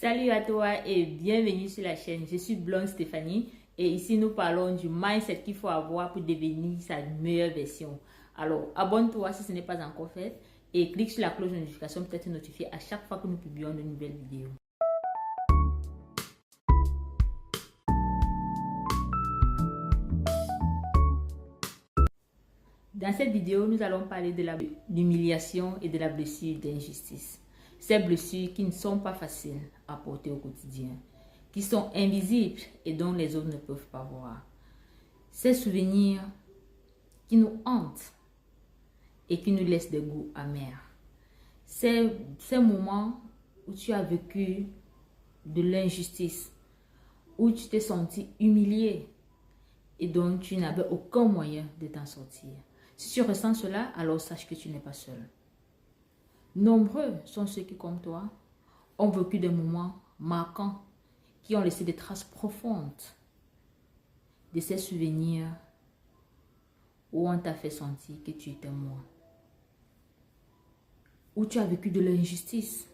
Salut à toi et bienvenue sur la chaîne. Je suis Blonde Stéphanie et ici nous parlons du mindset qu'il faut avoir pour devenir sa meilleure version. Alors abonne-toi si ce n'est pas encore fait et clique sur la cloche de notification pour être notifié à chaque fois que nous publions de nouvelles vidéos. Dans cette vidéo, nous allons parler de l'humiliation et de la blessure d'injustice. Ces blessures qui ne sont pas faciles à porter au quotidien, qui sont invisibles et dont les autres ne peuvent pas voir. Ces souvenirs qui nous hantent et qui nous laissent des goûts amers. Ces moments où tu as vécu de l'injustice, où tu t'es senti humilié et dont tu n'avais aucun moyen de t'en sortir. Si tu ressens cela, alors sache que tu n'es pas seul. Nombreux sont ceux qui, comme toi, ont vécu des moments marquants qui ont laissé des traces profondes de ces souvenirs où on t'a fait sentir que tu étais moins, où tu as vécu de l'injustice,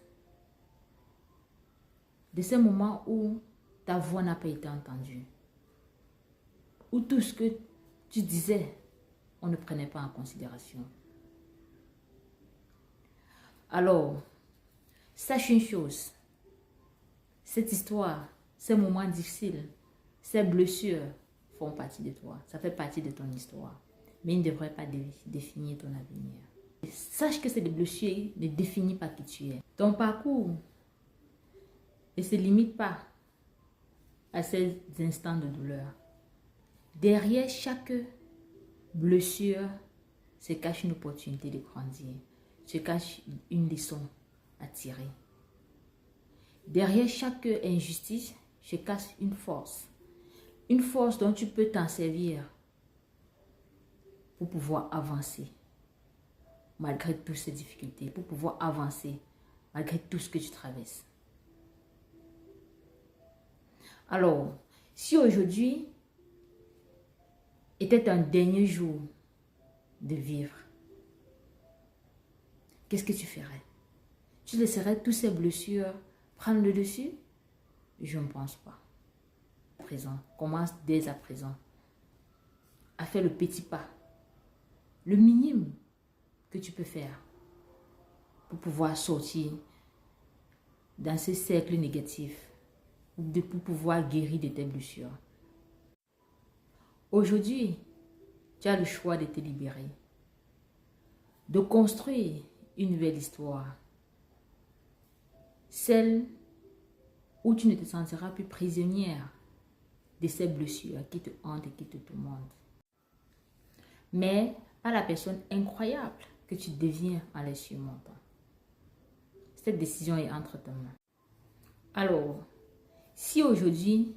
de ces moments où ta voix n'a pas été entendue, où tout ce que tu disais, on ne prenait pas en considération. Alors, sache une chose, cette histoire, ces moments difficiles, ces blessures font partie de toi, ça fait partie de ton histoire, mais ils ne devraient pas définir ton avenir. Sache que ces blessures ne définissent pas qui tu es. Ton parcours ne se limite pas à ces instants de douleur. Derrière chaque blessure se cache une opportunité de grandir, se cache une leçon à tirer. Derrière chaque injustice se cache une force dont tu peux t'en servir pour pouvoir avancer malgré toutes ces difficultés, pour pouvoir avancer malgré tout ce que tu traverses. Alors, si aujourd'hui était un dernier jour de vivre, qu'est-ce que tu ferais? Tu laisserais toutes ces blessures prendre le dessus? Je ne pense pas. À présent, commence dès à présent à faire le petit pas, le minimum que tu peux faire pour pouvoir sortir dans ce cercle négatif, pour pouvoir guérir de tes blessures. Aujourd'hui, tu as le choix de te libérer, de construire une nouvelle histoire, celle où tu ne te sentiras plus prisonnière de ces blessures qui te hantent et qui te tourmentent, mais pas la personne incroyable que tu deviens en les surmontant. Cette décision est entre tes mains. Alors, si aujourd'hui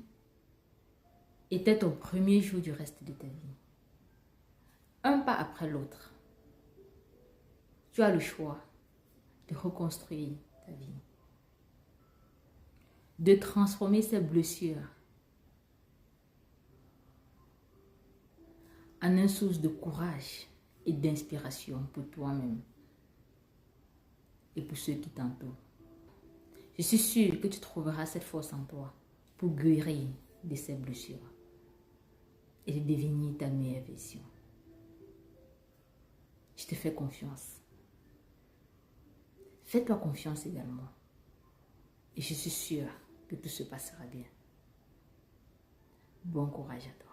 était ton premier jour du reste de ta vie, un pas après l'autre, tu as le choix de reconstruire ta vie, de transformer ces blessures en une source de courage et d'inspiration pour toi-même et pour ceux qui t'entourent. Je suis sûre que tu trouveras cette force en toi pour guérir de ces blessures et de devenir ta meilleure version. Je te fais confiance. Fais-toi confiance également. Et je suis sûre que tout se passera bien. Bon courage à toi.